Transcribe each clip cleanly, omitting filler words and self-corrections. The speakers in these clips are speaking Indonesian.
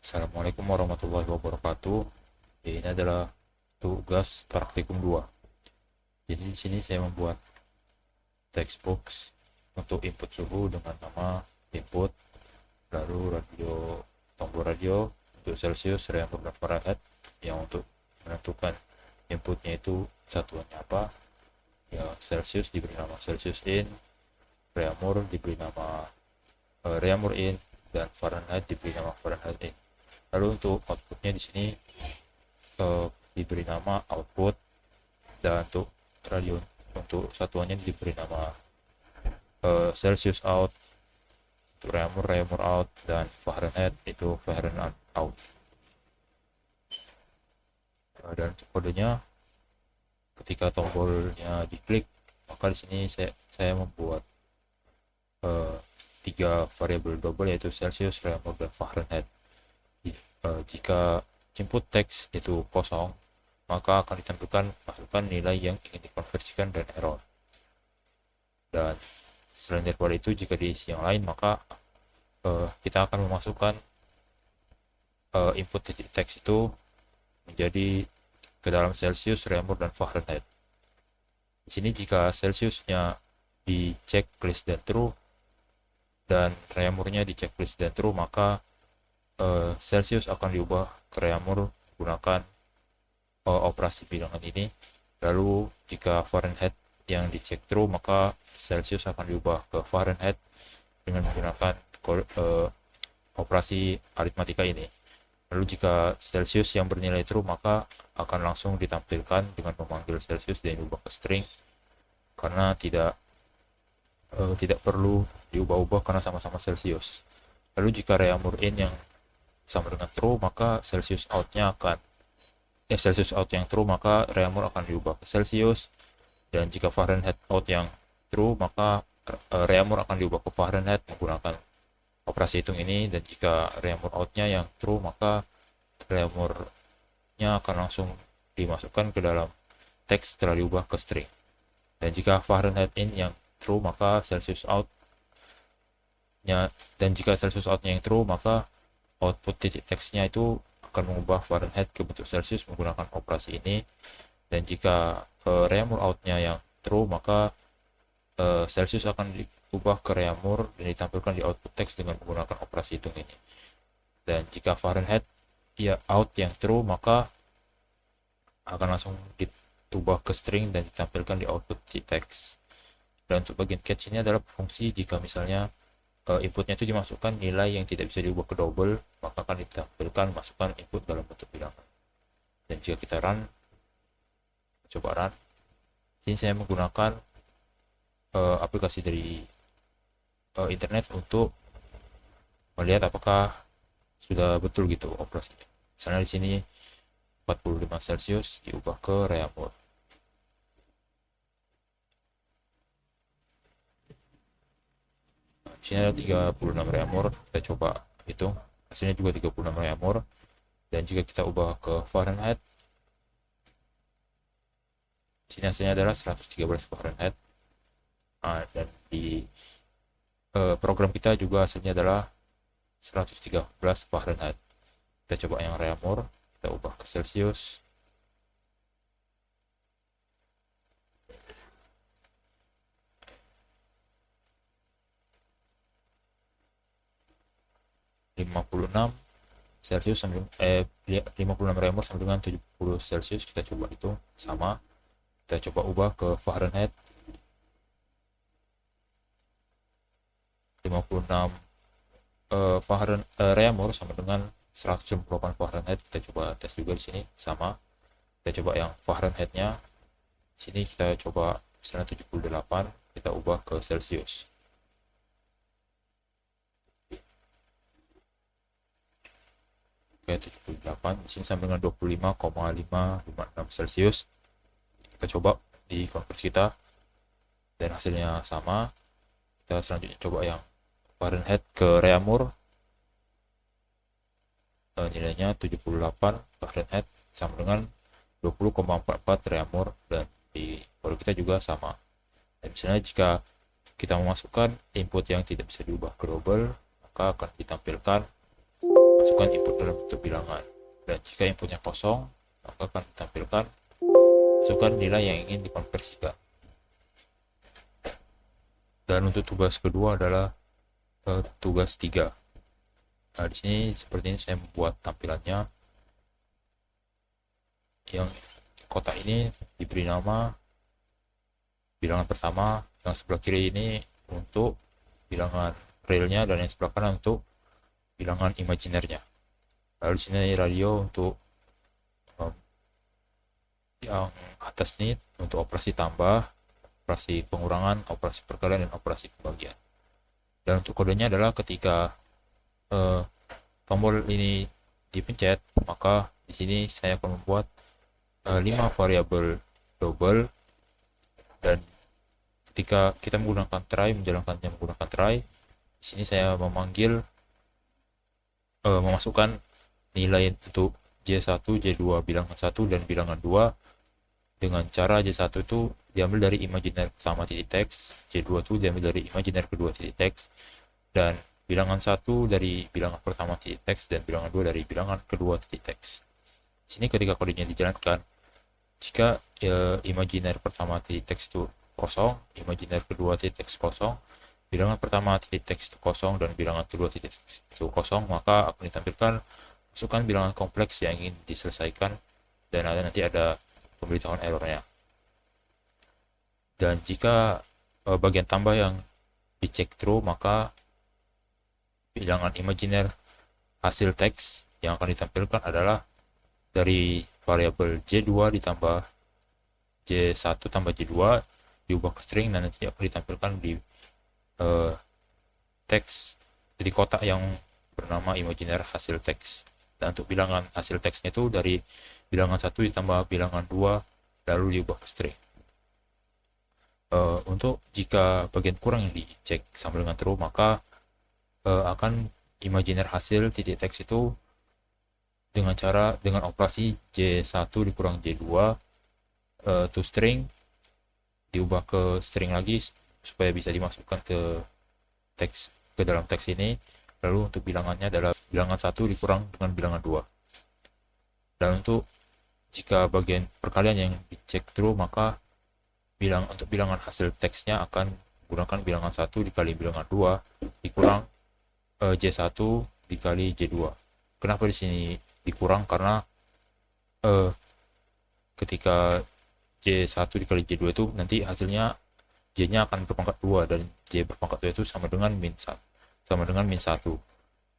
Assalamualaikum warahmatullahi wabarakatuh. Ini adalah tugas praktikum 2. Jadi di sini saya membuat text box untuk input suhu dengan nama input, lalu radio, tombol radio untuk Celsius, Fahrenheit, dan Fahrenheit yang untuk menentukan inputnya itu satuannya apa. Ya, Celsius diberi nama Celsius in, Reaumur diberi nama Reaumur in, dan Fahrenheit diberi nama Fahrenheit in. Lalu untuk outputnya di sini diberi nama output, dan untuk radio untuk satuannya diberi nama Celsius out, untuk Reaumur out, dan Fahrenheit itu Fahrenheit out. Dan untuk kodenya, ketika tombolnya diklik, maka di sini saya membuat tiga variabel double, yaitu Celsius, Reaumur, dan Fahrenheit. Jika input teks itu kosong, maka akan ditampilkan masukkan nilai yang ingin dikonversikan dan error. Dan selain daripada itu, jika diisi yang lain, maka kita akan memasukkan input titik teks itu menjadi ke dalam Celsius, Reaumur, dan Fahrenheit. Di sini jika Celsiusnya di checklist dan true dan Reaumurnya di checklist dan true, maka Celsius akan diubah ke Reaumur menggunakan operasi bilangan ini. Lalu jika Fahrenheit yang dicek true, maka Celsius akan diubah ke Fahrenheit dengan menggunakan operasi aritmatika ini. Lalu jika Celsius yang bernilai true, maka akan langsung ditampilkan dengan memanggil Celsius dan diubah ke string, karena tidak perlu diubah-ubah karena sama-sama Celsius. Lalu jika Reaumur in yang sama dengan true, maka Celsius out yang true, maka Reaumur akan diubah ke Celsius. Dan jika Fahrenheit out yang true, maka Reaumur akan diubah ke Fahrenheit menggunakan operasi hitung ini. Dan jika Reaumur outnya yang true, maka Reaumurnya akan langsung dimasukkan ke dalam teks setelah diubah ke string. Dan jika Fahrenheit in yang true, maka Celsius outnya, dan jika Celsius outnya yang true, maka output titik teksnya itu akan mengubah Fahrenheit ke bentuk Celsius menggunakan operasi ini. Dan jika Reaumur outnya yang true, maka Celsius akan diubah ke Reaumur dan ditampilkan di output teks dengan menggunakan operasi hitung ini. Dan jika Fahrenheit ya out yang true, maka akan langsung diubah ke string dan ditampilkan di output teks. Dan untuk bagian catch ini adalah fungsi jika misalnya inputnya itu dimasukkan nilai yang tidak bisa diubah ke double, maka akan ditampilkan masukkan input dalam bentuk bilangan. Dan jika kita coba run, ini saya menggunakan aplikasi dari internet untuk melihat apakah sudah betul gitu operasinya. Misalnya di sini 45 Celsius diubah ke Reaumur. Di sini ada 36 Reaumur, kita coba hitung, hasilnya juga 36 Reaumur. Dan jika kita ubah ke Fahrenheit, sini hasilnya adalah 113 Fahrenheit. Dan di program kita juga hasilnya adalah 113 Fahrenheit. Kita coba yang Reaumur, kita ubah ke Celsius. Celsius sampai 56 Reaumur sama dengan 70 Celsius. Kita coba itu sama. Kita coba ubah ke Fahrenheit. 56 Reaumur sama dengan 198 Fahrenheit. Kita coba tes juga di sini sama. Kita coba yang Fahrenheitnya. Sini kita coba misalnya 78, kita ubah ke Celsius. Oke, 78 di sini sama dengan 25,556 Celsius. Kita coba di konversi kita dan hasilnya sama. Kita selanjutnya coba yang Fahrenheit ke Reaumur, nilainya 78 Fahrenheit sama dengan 20,44 Reaumur, dan di kode kita juga sama. Dan misalnya jika kita memasukkan input yang tidak bisa diubah ke double, maka akan ditampilkan masukkan input dalam bentuk bilangan. Dan jika inputnya kosong, maka akan ditampilkan masukkan nilai yang ingin dikonversikan. Dan untuk tugas kedua adalah tugas 3. Nah, di sini seperti ini saya membuat tampilannya. Yang kotak ini diberi nama bilangan pertama, yang sebelah kiri ini untuk bilangan realnya, dan yang sebelah kanan untuk bilangan imaginernya. Lalu di sini radio untuk yang atas ini untuk operasi tambah, operasi pengurangan, operasi perkalian, dan operasi pembagian. Dan untuk kodenya adalah ketika tombol ini dipencet, maka di sini saya akan membuat 5 variabel double, dan ketika kita menggunakan try, menjalankannya menggunakan try, di sini saya memasukkan nilai untuk J1, J2, bilangan 1 dan bilangan 2 dengan cara J1 itu diambil dari imaginer pertama titik teks, J2 itu diambil dari imaginer kedua titik teks, dan bilangan 1 dari bilangan pertama titik teks, dan bilangan 2 dari bilangan kedua titik teks. Di sini ketika kodenya dijalankan, jika imaginer pertama titik teks itu kosong, imaginer kedua titik teks kosong, bilangan pertama titik teks itu kosong, dan bilangan kedua titik teks itu kosong, maka akan ditampilkan masukkan bilangan kompleks yang ingin diselesaikan, dan nanti ada pemberitahuan errornya. Dan jika bagian tambah yang dicek true, maka bilangan imaginer hasil teks yang akan ditampilkan adalah dari variabel J2 ditambah J1 tambah J2 diubah ke string, dan nanti akan ditampilkan di teks di kotak yang bernama imaginer hasil teks. Dan untuk bilangan hasil teksnya itu dari bilangan 1 ditambah bilangan 2 lalu diubah ke string. Untuk jika bagian kurang yang dicek sama dengan true, maka akan imaginer hasil titik teks itu dengan operasi J1 dikurang J2 to string diubah ke string lagi supaya bisa dimasukkan ke dalam teks ini. Lalu untuk bilangannya adalah bilangan 1 dikurang dengan bilangan 2. Dan untuk jika bagian perkalian yang dicek true, maka untuk bilangan hasil teksnya akan menggunakan bilangan 1 dikali bilangan 2 dikurang J1 dikali J2. Kenapa di sini dikurang? Karena ketika J1 dikali J2 itu nanti hasilnya J-nya akan berpangkat 2, dan J berpangkat 2 itu sama dengan min 1.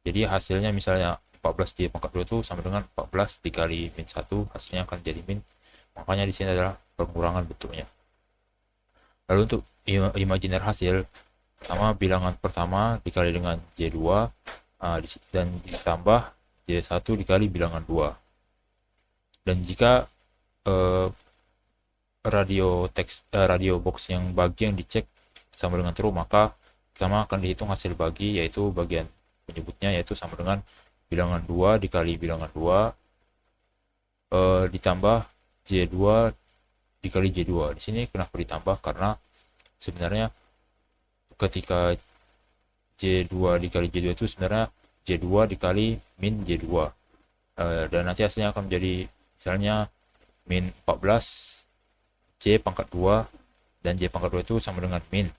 Jadi hasilnya misalnya 14 J pangkat 2 itu sama dengan 14 dikali min 1, hasilnya akan jadi min. Makanya di sini adalah pengurangan bentuknya. Lalu untuk imaginer hasil, sama bilangan pertama dikali dengan J2 dan ditambah J1 dikali bilangan 2. Dan jika radio box yang bagi yang dicek sama dengan true, maka pertama akan dihitung hasil bagi, yaitu bagian penyebutnya, yaitu sama dengan bilangan 2 dikali bilangan 2 ditambah J2 dikali J2. Di sini kenapa ditambah? Karena sebenarnya ketika J2 dikali J2 itu sebenarnya J2 dikali min J2, dan nanti hasilnya akan menjadi misalnya min 14 J pangkat 2, dan J pangkat 2 itu sama dengan min.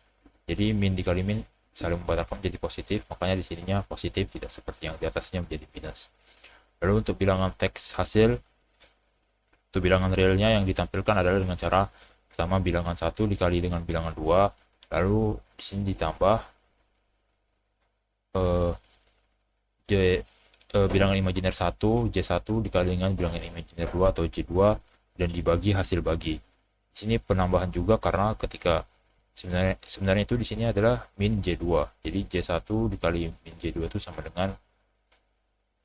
Jadi min dikali min saling membatalkan menjadi positif, makanya di sininya positif, tidak seperti yang di atasnya menjadi minus. Lalu untuk bilangan teks hasil, untuk bilangan realnya yang ditampilkan adalah dengan cara pertama bilangan 1 dikali dengan bilangan 2, lalu di sini ditambah bilangan imaginer 1 J1 dikali dengan bilangan imaginer 2 atau J2, dan dibagi hasil bagi. Di sini penambahan juga karena ketika sebenarnya itu di sini adalah min J2. Jadi J1 dikali min J2 itu sama dengan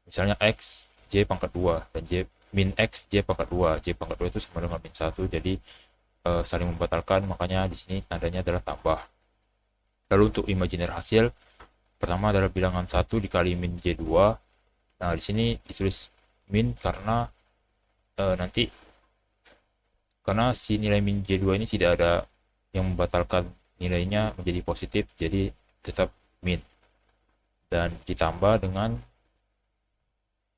misalnya X J pangkat 2, dan min X J pangkat 2. J pangkat 2 itu sama dengan min 1. Jadi saling membatalkan, makanya di sini tandanya adalah tambah. Lalu untuk imaginer hasil, pertama adalah bilangan 1 dikali min J2. Nah, di sini ditulis min karena karena si nilai min J2 ini tidak ada yang membatalkan nilainya menjadi positif, jadi tetap min. Dan ditambah dengan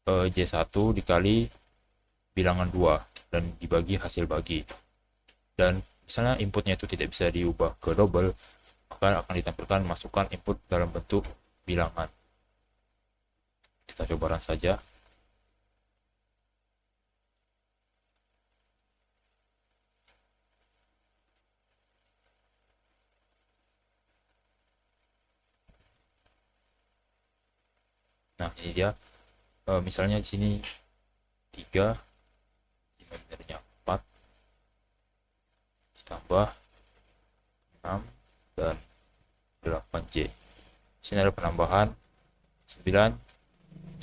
J1 dikali bilangan 2 dan dibagi hasil bagi. Dan misalnya inputnya itu tidak bisa diubah ke double, maka akan ditampilkan masukkan input dalam bentuk bilangan. Kita coba run saja. Nah, ini dia. Misalnya di sini 3, imaginernya 4, ditambah 6 dan 8J. Di sini ada penambahan 9,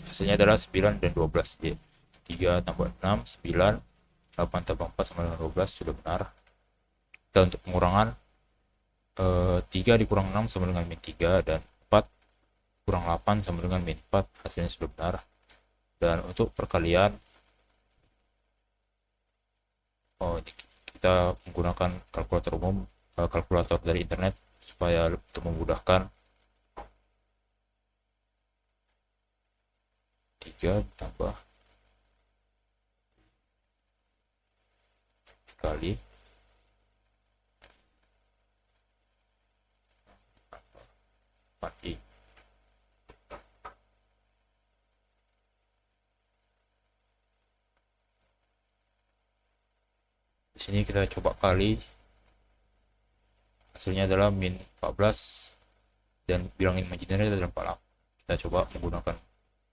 hasilnya adalah 9 dan 12J. 3 tambah 6, 9, 8 tambah 4 sama dengan 12, sudah benar. Dan untuk pengurangan 3 dikurang 6 sama dengan min 3, dan 4 kurang 8 sama dengan min 4, hasilnya sudah benar. Dan untuk perkalian, kita menggunakan kalkulator umum, kalkulator dari internet, supaya untuk memudahkan. 3 ditambah kali 4i. Di sini kita coba kali, hasilnya adalah min 14 dan bilang imajinernya adalah 48. Kita coba menggunakan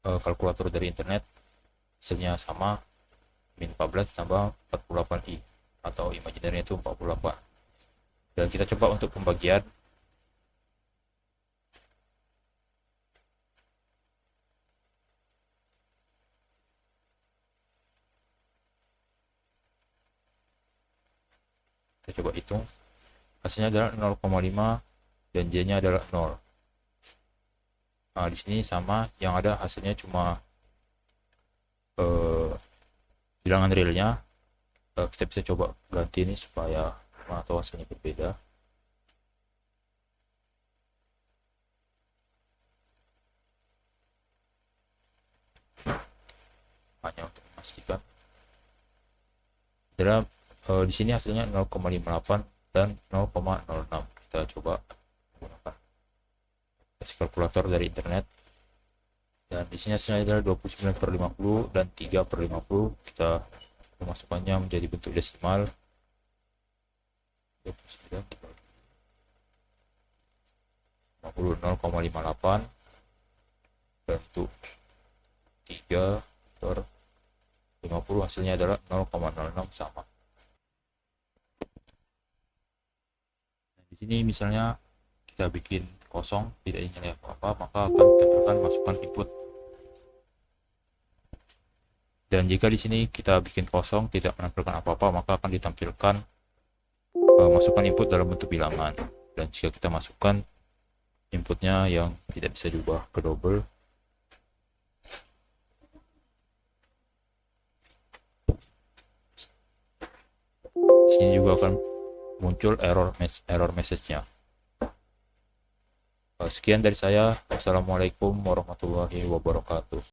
kalkulator dari internet, hasilnya sama, min 14 tambah 48i, atau imajinernya itu 48. Dan kita coba untuk pembagian. Kita coba hitung, hasilnya adalah 0,5 dan J-nya adalah 0. Nah, di sini sama, yang ada hasilnya cuma bilangan realnya. Kita bisa coba ganti ini supaya mana tahu hasilnya berbeda. Hanya untuk memastikan. Dalam di sini hasilnya 0,58 dan 0,06. Kita coba menggunakan kalkulator dari internet. Dan di sini hasilnya adalah 29/50 dan 3/50. Kita memasukkannya menjadi bentuk desimal. 29 0,58 bentuk 3/50, hasilnya adalah 0,06 sama. Nah, di sini misalnya kita bikin kosong, tidak ingin apa-apa, maka akan ditampilkan masukkan input. Dan jika di sini kita bikin kosong, tidak menampilkan apa-apa, maka akan ditampilkan masukkan input dalam bentuk bilangan. Dan jika kita masukkan inputnya yang tidak bisa diubah ke double, di sini juga akan muncul error message-nya. Sekian dari saya. Wassalamualaikum warahmatullahi wabarakatuh.